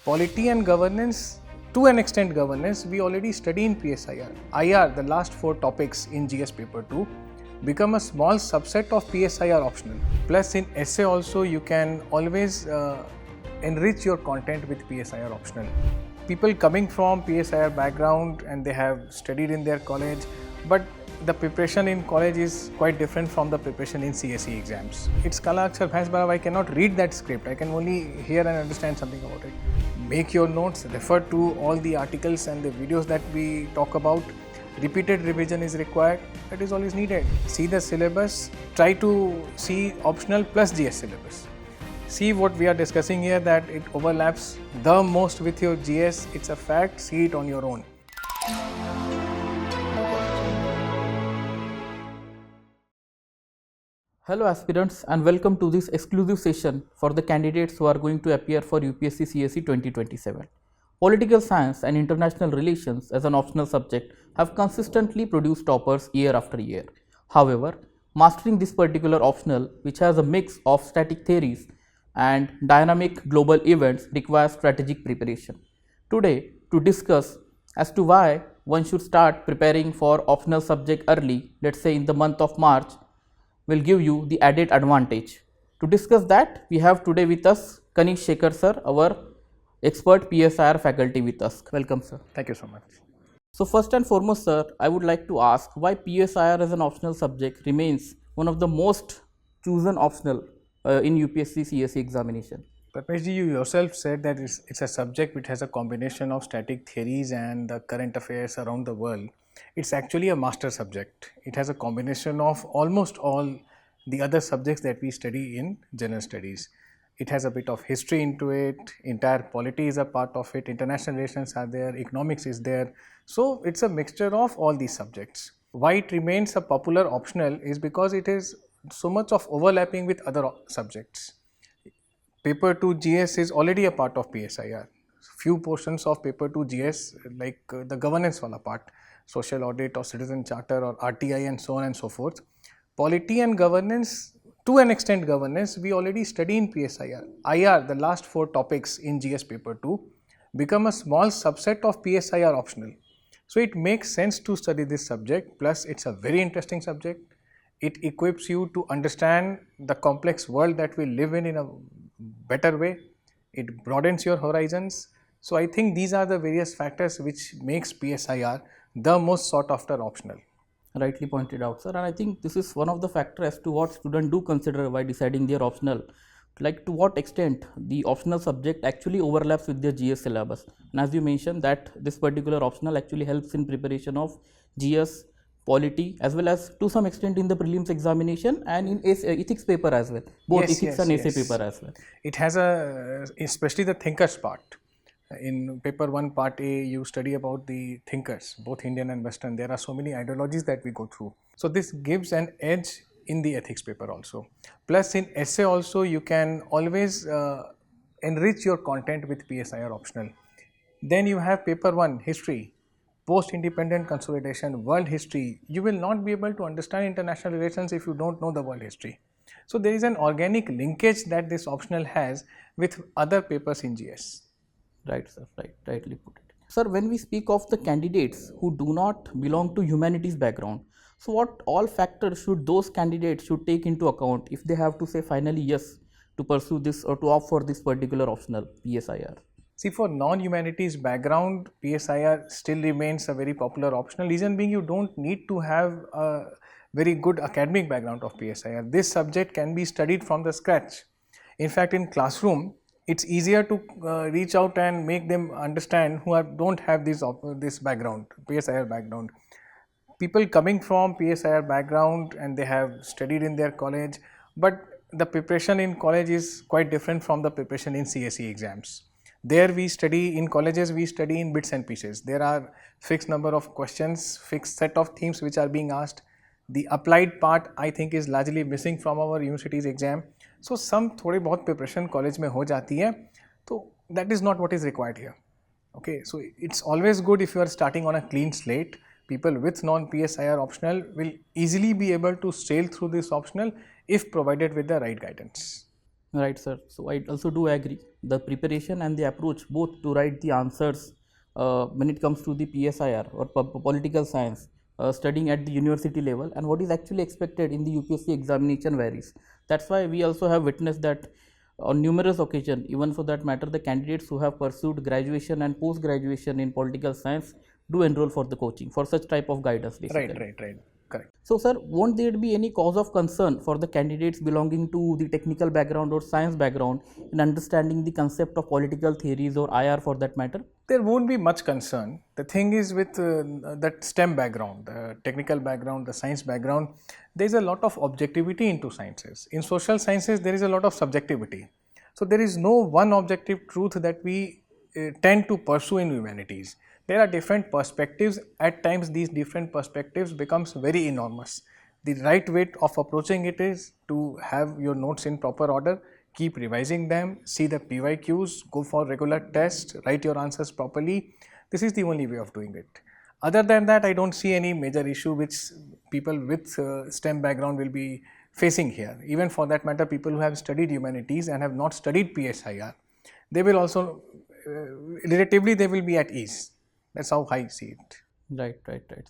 Polity and governance, to an extent governance, we already study in PSIR. IR, the last 4 topics in GS paper 2, become a small subset of PSIR optional. Plus in essay also you can always enrich your content with PSIR optional. People coming from PSIR background and they have studied in their college, but the preparation in college is quite different from the preparation in CSE exams. It's Kala Akshar Bhais Barav, I cannot read that script, I can only hear and understand something about it. Make your notes, refer to all the articles and the videos that we talk about. Repeated revision is required, that is all is needed. See the syllabus, try to see optional plus GS syllabus. See what we are discussing here, that it overlaps the most with your GS, it's a fact, see it on your own. Hello aspirants and welcome to this exclusive session for the candidates who are going to appear for UPSC CSE 2027. Political science and international relations as an optional subject have consistently produced toppers year after year. However, mastering this particular optional, which has a mix of static theories and dynamic global events, requires strategic preparation. Today, to discuss as to why one should start preparing for optional subject early, let's say in the month of March, will give you the added advantage. To discuss that, we have today with us Kanishk Sir, our expert PSIR faculty with us. Welcome, sir. Thank you so much. So first and foremost, sir, I would like to ask why PSIR as an optional subject remains one of the most chosen optional in UPSC CSE examination. Pratmesh, you yourself said that it's a subject which has a combination of static theories and the current affairs around the world. It's actually a master subject. It has a combination of almost all the other subjects that we study in general studies. It has a bit of history into it, entire polity is a part of it, international relations are there, economics is there. So it's a mixture of all these subjects. Why it remains a popular optional is because it is so much of overlapping with other subjects. Paper 2 GS is already a part of PSIR. Few portions of paper 2 GS like the governance wala part, social audit or citizen charter or RTI and so on and so forth. Polity and governance, to an extent governance, we already study in PSIR. IR, the last 4 topics in GS paper 2, become a small subset of PSIR optional. So it makes sense to study this subject, plus it's a very interesting subject. It equips you to understand the complex world that we live in a better way. It broadens your horizons. So I think these are the various factors which makes PSIR the most sought after optional. Rightly pointed out, sir, and I think this is one of the factors as to what students do consider while deciding their optional, like to what extent the optional subject actually overlaps with their GS syllabus. And as you mentioned that this particular optional actually helps in preparation of GS, polity, as well as to some extent in the prelims examination and in ethics paper as well, both ethics and essay paper as well. It has especially the thinkers part. In paper 1 part A, you study about the thinkers, both Indian and Western. There are so many ideologies that we go through. So this gives an edge in the ethics paper also. Plus in essay also, you can always enrich your content with PSIR optional. Then you have paper 1, history, post-independent consolidation, world history. You will not be able to understand international relations if you don't know the world history. So there is an organic linkage that this optional has with other papers in GS. Right, sir, right, rightly put it. Sir, when we speak of the candidates who do not belong to humanities background, so what all factors should those candidates should take into account if they have to say finally yes to pursue this or to opt for this particular optional PSIR? See, for non-humanities background, PSIR still remains a very popular optional. Reason being, you don't need to have a very good academic background of PSIR. This subject can be studied from the scratch. In fact, in classroom, it's easier to reach out and make them understand who don't have this background, PSIR background. People coming from PSIR background and they have studied in their college, but the preparation in college is quite different from the preparation in CSE exams. There we study, in colleges we study in bits and pieces. There are fixed number of questions, fixed set of themes which are being asked. The applied part I think is largely missing from our university's exam. So some थोड़ी बहुत preparation college में हो जाती है, तो that is not what is required here. Okay, so it's always good if you are starting on a clean slate. People with non-PSIR optional will easily be able to sail through this optional if provided with the right guidance. Right, sir. So I also do agree. the preparation and the approach both to write the answers when it comes to the PSIR or political science studying at the university level and what is actually expected in the UPSC examination varies. That's why we also have witnessed that on numerous occasions, even for that matter, the candidates who have pursued graduation and post graduation in political science do enroll for the coaching for such type of guidance basically. Right. Correct. So, sir, won't there be any cause of concern for the candidates belonging to the technical background or science background in understanding the concept of political theories or IR for that matter? There won't be much concern. The thing is with that STEM background, the technical background, the science background, there is a lot of objectivity into sciences. In social sciences, there is a lot of subjectivity. So there is no one objective truth that we tend to pursue in humanities. There are different perspectives. At times, these different perspectives becomes very enormous. The right way of approaching it is to have your notes in proper order, keep revising them, see the PYQs, go for regular tests, write your answers properly. This is the only way of doing it. Other than that, I don't see any major issue which people with STEM background will be facing here. Even for that matter, people who have studied humanities and have not studied PSIR, they will also, relatively, they will be at ease. That's how I see it. Right,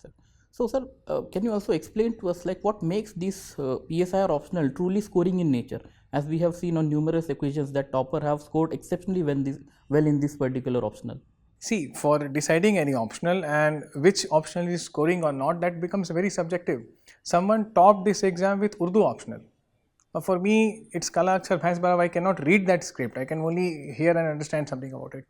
sir. So, sir, can you also explain to us like what makes this PSIR optional truly scoring in nature? As we have seen on numerous occasions that topper have scored exceptionally well in this particular optional. See, for deciding any optional and which optional is scoring or not, that becomes very subjective. Someone topped this exam with Urdu optional. For me, it's Kala Akshar Bhais Barav. I cannot read that script. I can only hear and understand something about it.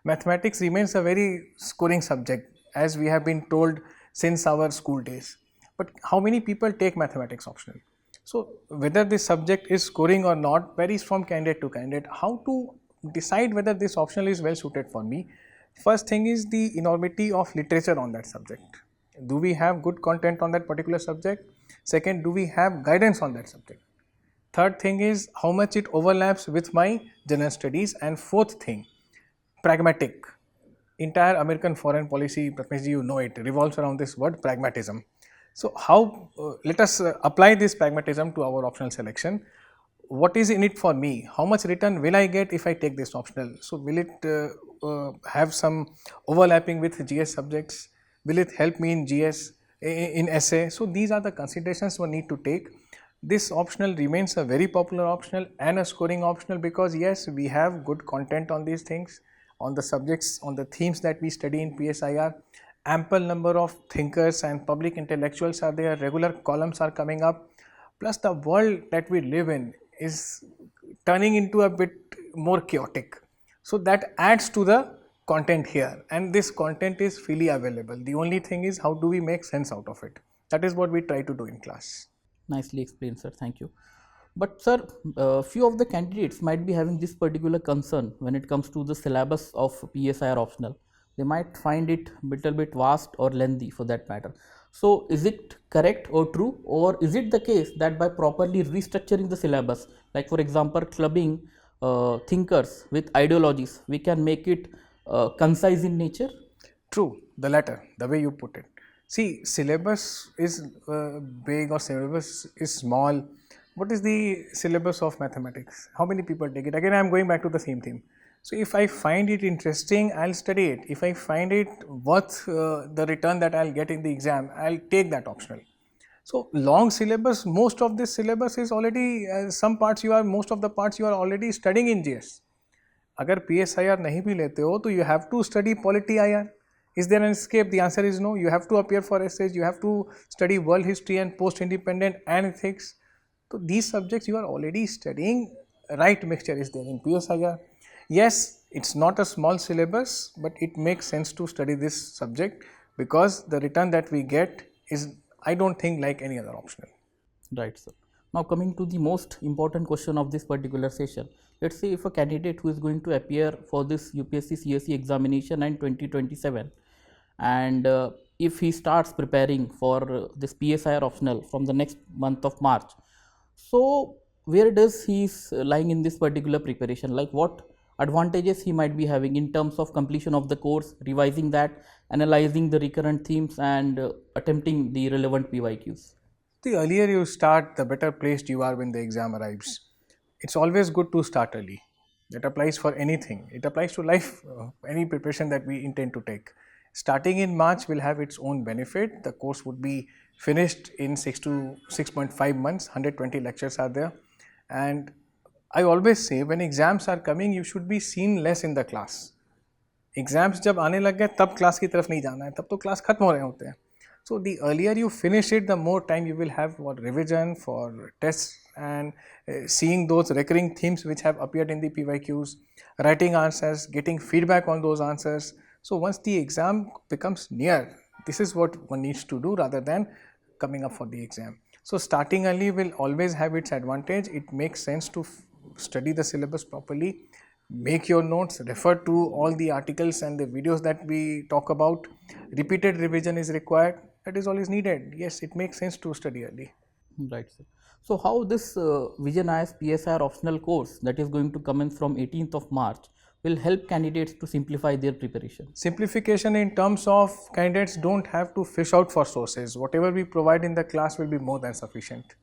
Mathematics remains a very scoring subject, as we have been told since our school days. But how many people take mathematics optional? So, whether this subject is scoring or not varies from candidate to candidate. How to decide whether this optional is well suited for me? First thing is the enormity of literature on that subject. Do we have good content on that particular subject? Second, do we have guidance on that subject? Third thing is how much it overlaps with my general studies. And fourth thing, pragmatic. Entire American foreign policy, Pratmesh ji, you know it, revolves around this word pragmatism. So, how let us apply this pragmatism to our optional selection. What is in it for me? How much return will I get if I take this optional? So, will it have some overlapping with GS subjects? Will it help me in GS, in essay? So, these are the considerations one need to take. This optional remains a very popular optional and a scoring optional because yes, we have good content on these things, on the subjects, on the themes that we study in PSIR. Ample number of thinkers and public intellectuals are there, regular columns are coming up. Plus the world that we live in is turning into a bit more chaotic. So that adds to the content here and this content is freely available. The only thing is how do we make sense out of it. That is what we try to do in class. Nicely explained, sir. Thank you. But sir, few of the candidates might be having this particular concern when it comes to the syllabus of PSIR optional. They might find it a little bit vast or lengthy for that matter. So, is it correct or true, or is it the case that by properly restructuring the syllabus, like for example, clubbing thinkers with ideologies, we can make it concise in nature? True, the latter, the way you put it. See, syllabus is big or syllabus is small. What is the syllabus of mathematics? How many people take it? Again, I am going back to the same theme. So, if I find it interesting, I will study it. If I find it worth the return that I will get in the exam, I will take that optional. So, long syllabus, most of this syllabus is already, most of the parts you are already studying in GS. अगर PSIR नहीं भी लेते हो तो you have to study polity IR. Is there an escape? The answer is no. You have to appear for essays, you have to study world history and post-independent and ethics. So, these subjects you are already studying, right mixture is there in PSIR. Yes, it's not a small syllabus, but it makes sense to study this subject because the return that we get is, I don't think, like any other optional. Right, sir. Now, coming to the most important question of this particular session, let's say if a candidate who is going to appear for this UPSC CSE examination in 2027 and if he starts preparing for this PSIR optional from the next month of March, so where does he is lying in this particular preparation? Like what advantages he might be having in terms of completion of the course, revising that, analyzing the recurrent themes and attempting the relevant PYQs? The earlier you start, the better placed you are when the exam arrives. It's always good to start early. It applies for anything. It applies to life, any preparation that we intend to take. Starting in March will have its own benefit. The course would be finished in 6 to 6.5 months. 120 lectures are there. And I always say when exams are coming, you should be seen less in the class. Exams जब आने लग गए तब class की तरफ नहीं जाना है, तब तो क्लास खत्म हो रहे होते हैं. So the earlier you finish it, the more time you will have for revision, for tests, and seeing those recurring themes which have appeared in the PYQs, writing answers, getting feedback on those answers. So once the exam becomes near, this is what one needs to do rather than coming up for the exam. So starting early will always have its advantage. It makes sense to study the syllabus properly, make your notes, refer to all the articles and the videos that we talk about. Repeated revision is required. That is all is needed. Yes, it makes sense to study early. Right, sir. So how this VisionIAS PSIR optional course that is going to commence from 18th of March will help candidates to simplify their preparation? Simplification in terms of candidates don't have to fish out for sources. Whatever we provide in the class will be more than sufficient.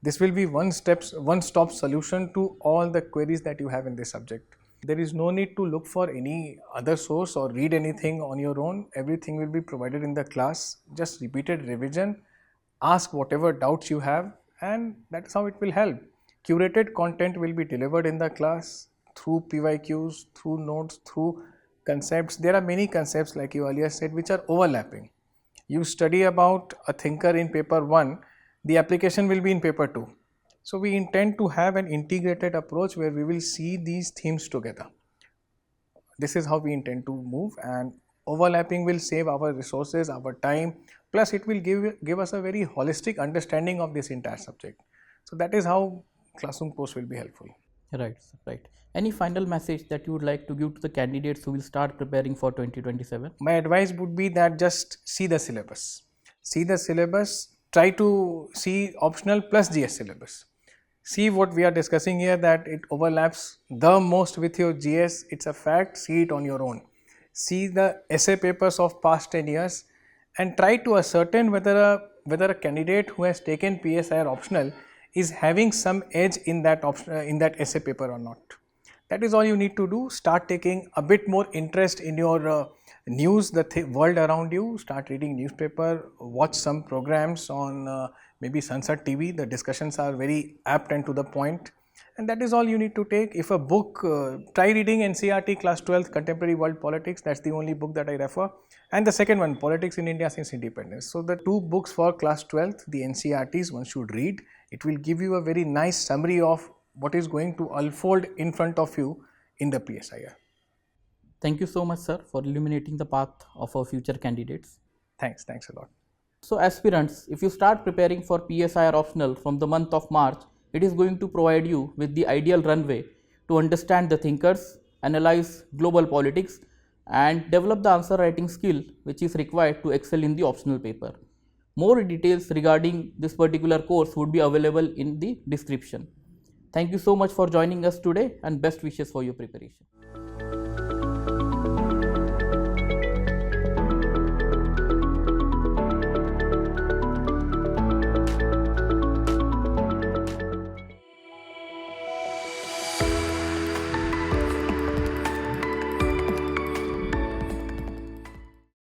This will be one-stop solution to all the queries that you have in this subject. There is no need to look for any other source or read anything on your own. Everything will be provided in the class. Just repeated revision, ask whatever doubts you have, and that is how it will help. Curated content will be delivered in the class through PYQs, through notes, through concepts. There are many concepts, like you earlier said, which are overlapping. You study about a thinker in paper 1, the application will be in paper 2. So we intend to have an integrated approach where we will see these themes together. This is how we intend to move, and overlapping will save our resources, our time, plus it will give us a very holistic understanding of this entire subject. So that is how classroom course will be helpful. Right, sir, right. Any final message that you would like to give to the candidates who will start preparing for 2027? My advice would be that just see the syllabus. See the syllabus, try to see optional plus GS syllabus. See what we are discussing here, that it overlaps the most with your GS. It's a fact. See it on your own. See the essay papers of past 10 years and try to ascertain whether a candidate who has taken PSIR optional is having some edge in that essay paper or not. That is all you need to do. Start taking a bit more interest in your news, the world around you. Start reading newspaper, watch some programs on maybe Sunset TV. The discussions are very apt and to the point, and that is all you need to take. If a book, try reading NCERT class 12th Contemporary World Politics. That's the only book that I refer, and the second one, Politics in India Since Independence. So the two books for class 12th, the NCERTs, one should read. It will give you a very nice summary of what is going to unfold in front of you in the PSIR. Thank you so much, sir, for illuminating the path of our future candidates. Thanks a lot. So aspirants, if you start preparing for PSIR optional from the month of March, it is going to provide you with the ideal runway to understand the thinkers, analyze global politics, and develop the answer writing skill which is required to excel in the optional paper. More details regarding this particular course would be available in the description. Thank you so much for joining us today, and best wishes for your preparation.